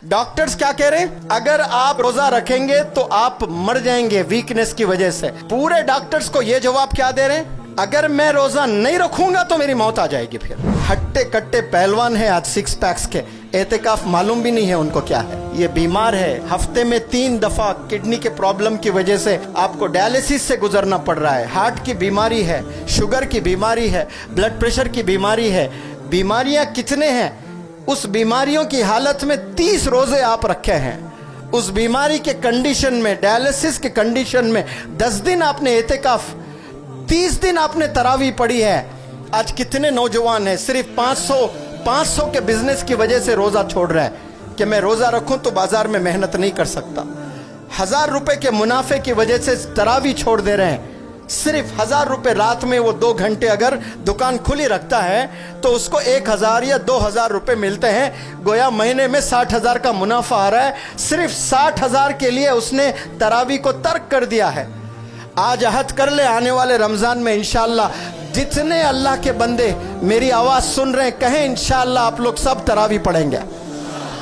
Doctors क्या कह रहे हैं? अगर आप रोजा रखेंगे तो आप मर जाएंगे वीकनेस की वजह से। पूरे डॉक्टर्स को ये जवाब क्या दे रहे हैं? अगर मैं रोजा नहीं रखूंगा तो मेरी मौत आ जाएगी। फिर हट्टे कट्टे पहलवान है आज सिक्स पैक्स के, एहतिकाफ मालूम भी नहीं है उनको क्या है। ये बीमार है, हफ्ते में 3 दफा किडनी के प्रॉब्लम की वजह से आपको डायलिसिस से गुजरना पड़ रहा है। हार्ट की बीमारी है, शुगर की बीमारी है, ब्लड प्रेशर की बीमारी है। बीमारियां कितने हैं? उस बीमारियों की हालत में 30 रोजे आप रखे हैं। उस बीमारी के कंडीशन में, डायलिसिस के कंडीशन में 10 दिन आपने एहतिकाफ, 30 दिन आपने तरावी पढ़ी है। आज कितने नौजवान हैं सिर्फ 500 के बिजनेस की वजह से रोजा छोड़ रहा है कि मैं रोजा रखूं तो बाजार में मेहनत नहीं कर सकता। 1000 रुपए के मुनाफे की वजह से तरावी छोड़ दे रहे हैं। सिर्फ 1000 रुपए रात में वो 2 घंटे अगर दुकान खुली रखता है तो उसको 1000 या 2000 रुपए मिलते हैं। गोया महीने में 60,000 का मुनाफा आ रहा है। सिर्फ 60,000 के लिए उसने तरावी को तर्क कर दिया है। आज अहद कर ले, आने वाले रमजान में इंशाअल्लाह जितने अल्लाह के बंदे मेरी आवाज सुन रहे हैं, कहें इंशाअल्लाह आप लोग सब तरावी पढ़ेंगे,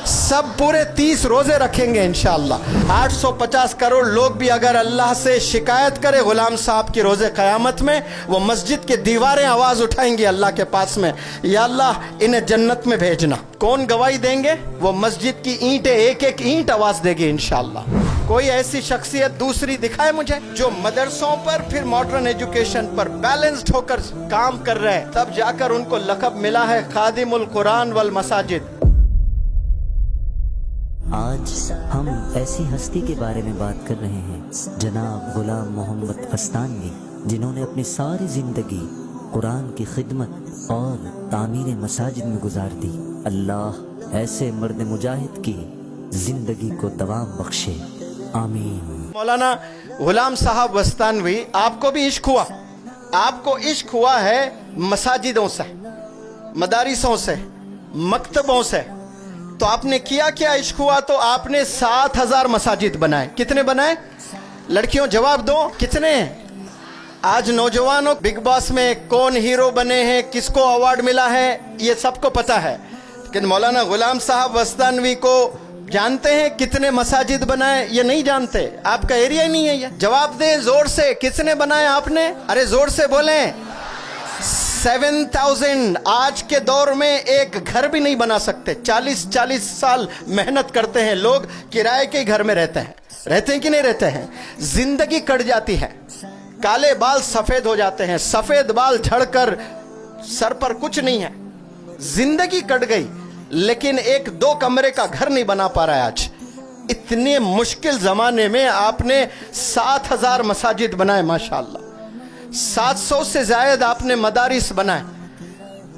सब पूरे 30 रोजे रखेंगे इंशाअल्लाह। 850 करोड़ लोग भी अगर अल्लाह से शिकायत करे गुलाम साहब की रोजे क़यामत में, वो मस्जिद के दीवारें आवाज उठाएंगी अल्लाह के पास में, या अल्लाह इन्हें जन्नत में भेजना। कौन गवाही देंगे? वो मस्जिद की ईंटें, एक एक ईंट आवाज देगी इंशाअल्लाह। कोई ऐसी शख्सियत दूसरी दिखाए मुझे जो मदरसों पर फिर मॉडर्न एजुकेशन पर बैलेंस्ड होकर काम कर रहे हैं, तब जाकर उनको लक़ब मिला है खादिमुल कुरान वल मसाजिद। आज हम ऐसी हस्ती के बारे में बात कर रहे हैं, जनाब गुलाम मोहम्मद फस्तानवी, जिन्होंने अपनी सारी जिंदगी कुरान की खिदमत और तामीर मसाजिद में गुजार दी। अल्लाह ऐसे मर्द मुजाहिद की जिंदगी को दवाम बख्शे, आमीन। मौलाना गुलाम साहब वस्तानवी, आपको भी इश्क हुआ, आपको इश्क हुआ है मसाजिदों से, मदारिसों से, मकतबों से, तो आपने किया क्या? इश्क हुआ तो आपने 7000 मसाजिद बनाए। कितने बनाए? लड़कियों जवाब दो, कितने? आज नौजवानों बिग बॉस में कौन हीरो बने हैं, किसको अवार्ड मिला है, ये सबको पता है, लेकिन मौलाना गुलाम साहब वस्तानवी को जानते हैं कितने मसाजिद बनाए? ये नहीं जानते, आपका एरिया ही नहीं है ये। जवाब दे जोर से, कितने बनाए आपने? अरे जोर से बोलें। 7000। आज के दौर में एक घर भी नहीं बना सकते। 40 साल मेहनत करते हैं लोग, किराए के घर में रहते हैं कि नहीं रहते हैं? जिंदगी कट जाती है, काले बाल सफेद हो जाते हैं, सफेद बाल झड़कर सर पर कुछ नहीं है, जिंदगी कट गई, लेकिन 1-2 कमरे का घर नहीं बना पा रहा है आज। इतने मुश्किल जमाने में आपने 7000 मसाजिद बनाए माशाअल्लाह। 700 से ज्यादा आपने मदारिस बनाए,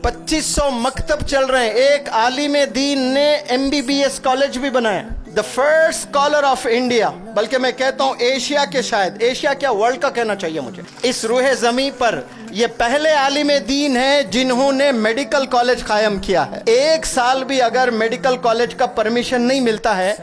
2500 मकतब चल रहे हैं। एक आलिम दीन ने MBBS कॉलेज भी बनाया, the first scholar of India, बल्कि मैं कहता हूं एशिया के, शायद एशिया क्या वर्ल्ड का कहना चाहिए मुझे। इस रूहे जमी पर ये पहले आलिम दीन है जिन्होंने मेडिकल कॉलेज कायम किया है। 1 साल भी अगर मेडिकल कॉलेज का परमिशन नहीं मिलता है,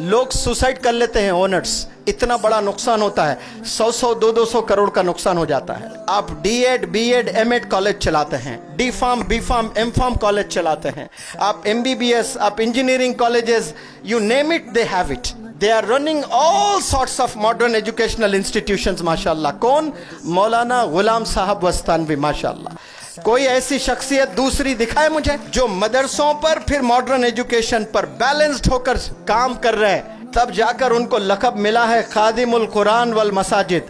लोग सुसाइड कर लेते हैं ओनर्स। इतना बड़ा नुकसान होता है, 100 200 करोड़ का नुकसान हो जाता है। आप D.Ed B.Ed M.Ed कॉलेज चलाते हैं, D.Pharm B.Pharm M.Pharm कॉलेज चलाते हैं, आप MBBS, आप engineering colleges, you name it, they have it. They are running all sorts of modern educational institutions माशाअल्लाह। कौन? मौलाना गुलाम साहब वस्तानवी माशाअल्लाह। कोई ऐसी शख्सियत दूसरी दिखाए मुझे जो मदरसों पर फिर मॉडर्न एजुकेशन पर बैलेंस्ड होकर काम कर रहे हैं, तब जाकर उनको लक़ब मिला है खादिमुल कुरान वल मसाजिद।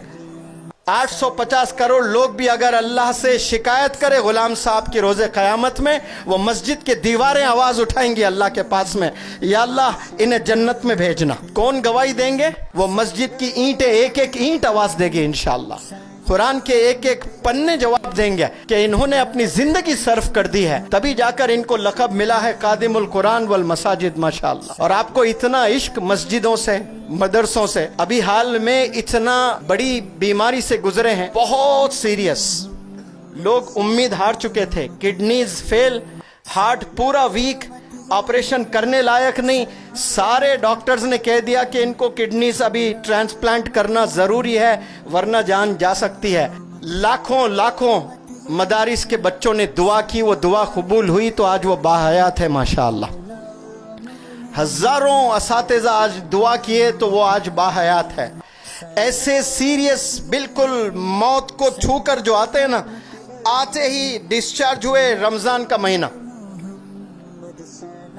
850 करोड़ लोग भी अगर अल्लाह से शिकायत करे गुलाम साहब की रोजे क़यामत में, वो मस्जिद के दीवारें आवाज उठाएंगी अल्लाह के पास में, या अल्लाह इन्हें जन्नत में भेजना। कौन गवाही देंगे? वो मस्जिद की ईंटें, एक एक ईंट आवाज देगी इंशाअल्लाह। कुरान के एक एक पन्ने जवाब देंगे कि इन्होंने अपनी जिंदगी सर्फ कर दी है, तभी जाकर इनको लक़ब मिला है खादिमुल कुरान वल मसाजिद माशाअल्लाह। और आपको इतना इश्क मस्जिदों से, मदरसों से। अभी हाल में इतना बड़ी बीमारी से गुजरे हैं, बहुत सीरियस, लोग उम्मीद हार चुके थे, किडनीज फेल, हार्ट पूरा वीक, ऑपरेशन करने लायक नहीं। सारे डॉक्टर्स ने कह दिया कि इनको किडनीज अभी ट्रांसप्लांट करना जरूरी है, वरना जान जा सकती है। लाखों मदारिस के बच्चों ने दुआ की, वो दुआ कबूल हुई, तो आज वो बाहयात है माशाअल्लाह। हजारों असातिज़ा आज दुआ किए तो वो आज बाहयात है। ऐसे सीरियस बिल्कुल मौत को छूकर जो आते हैं ना, आते ही डिस्चार्ज हुए रमजान का महीना,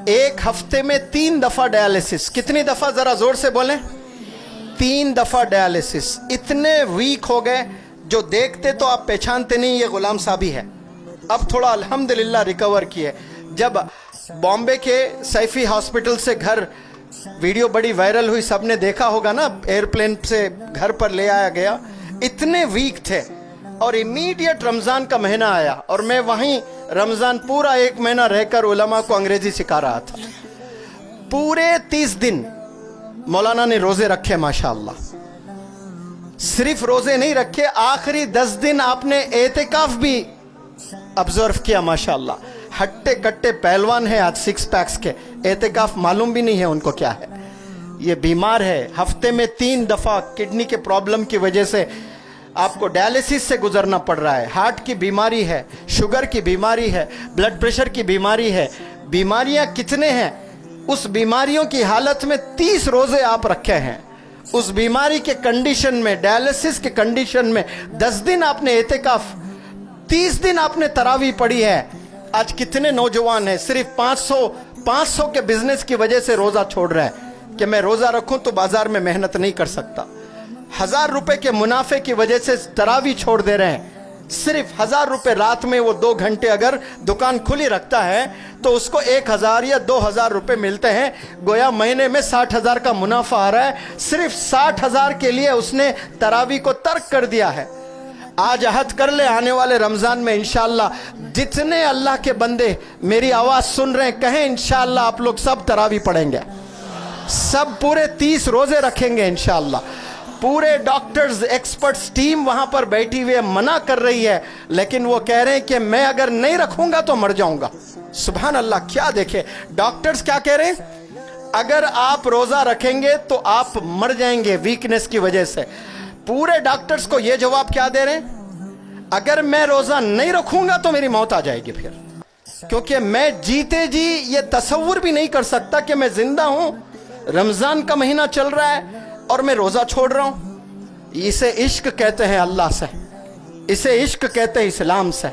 एक हफ्ते में 3 दफा डायलिसिस। कितनी दफा, जरा जोर से बोलें, 3 दफा डायलिसिस। इतने वीक हो गए जो देखते तो आप पहचानते नहीं ये गुलाम साहब ही है। अब थोड़ा अल्हम्दुलिल्लाह रिकवर किए। जब बॉम्बे के सैफी हॉस्पिटल से घर वीडियो बड़ी वायरल हुई, सबने देखा होगा ना, एयरप्लेन से घर पर ले आया गया, इतने वीक थे और इमीडिएट रमज़ान का महीना आया और मैं वहीं रमज़ान पूरा 1 महीना रहकर उलमा को अंग्रेजी सिखा रहा था। पूरे 30 दिन मौलाना ने रोज़े रखे माशाअल्लाह। सिर्फ रोज़े नहीं रखे, आखिरी 10 दिन आपने एतिकाफ भी ऑब्जर्व किया माशाअल्लाह। हट्टे कट्टे पहलवान है आज, 6 पैक्स के, एतिकाफ मालूम भी नहीं है उनको क्या है। ये बीमार है, हफ्ते में 3 दफा किडनी के प्रॉब्लम की वजह से आपको डायलिसिस से गुजरना पड़ रहा है। हार्ट की बीमारी है, शुगर की बीमारी है, ब्लड प्रेशर की बीमारी है। बीमारियां कितने हैं, उस बीमारियों की हालत में 30 रोजे आप रखे हैं। उस बीमारी के कंडीशन में, डायलिसिस के कंडीशन में 10 दिन आपने एतिकाफ, 30 दिन आपने तरावी पढ़ी है। आज कितने नौजवान हैं सिर्फ 500 के बिजनेस की वजह से रोजा छोड़ रहे हैं कि मैं रोजा रखूं तो बाजार में मेहनत नहीं कर सकता। 1000 रुपए के मुनाफे की वजह से तरावी छोड़ दे रहे हैं। सिर्फ 1000 रुपए रात में वो 2 घंटे अगर दुकान खुली रखता है तो उसको 1000 या 2000 रुपए मिलते हैं। गोया महीने में 60,000 का मुनाफा आ रहा है। सिर्फ 60,000 के लिए उसने तरावी को तर्क कर दिया है। आज अहद कर ले, आने वाले रमजान में इंशाअल्लाह जितने अल्लाह के बंदे मेरी आवाज सुन रहे हैं, कहें इंशाअल्लाह आप लोग सब तरावी पढ़ेंगे, सब पूरे 30 रोजे रखेंगे इंशाअल्लाह। पूरे डॉक्टर्स, एक्सपर्ट्स टीम वहां पर बैठी हुई है, मना कर रही है, लेकिन वो कह रहे हैं कि मैं अगर नहीं रखूंगा तो मर जाऊंगा। सुभान अल्लाह, क्या देखे डॉक्टर्स क्या कह रहे हैं, अगर आप रोजा रखेंगे तो आप मर जाएंगे वीकनेस की वजह से। पूरे डॉक्टर्स को ये जवाब क्या दे रहे हैं, अगर मैं रोजा नहीं रखूंगा तो मेरी मौत आ जाएगी फिर, क्योंकि मैं जीते जी ये तसव्वुर भी नहीं कर सकता कि मैं जिंदा हूं, रमजान का महीना चल रहा है और मैं रोजा छोड़ रहा हूं। इसे इश्क कहते हैं अल्लाह से, इसे इश्क कहते हैं इस्लाम से।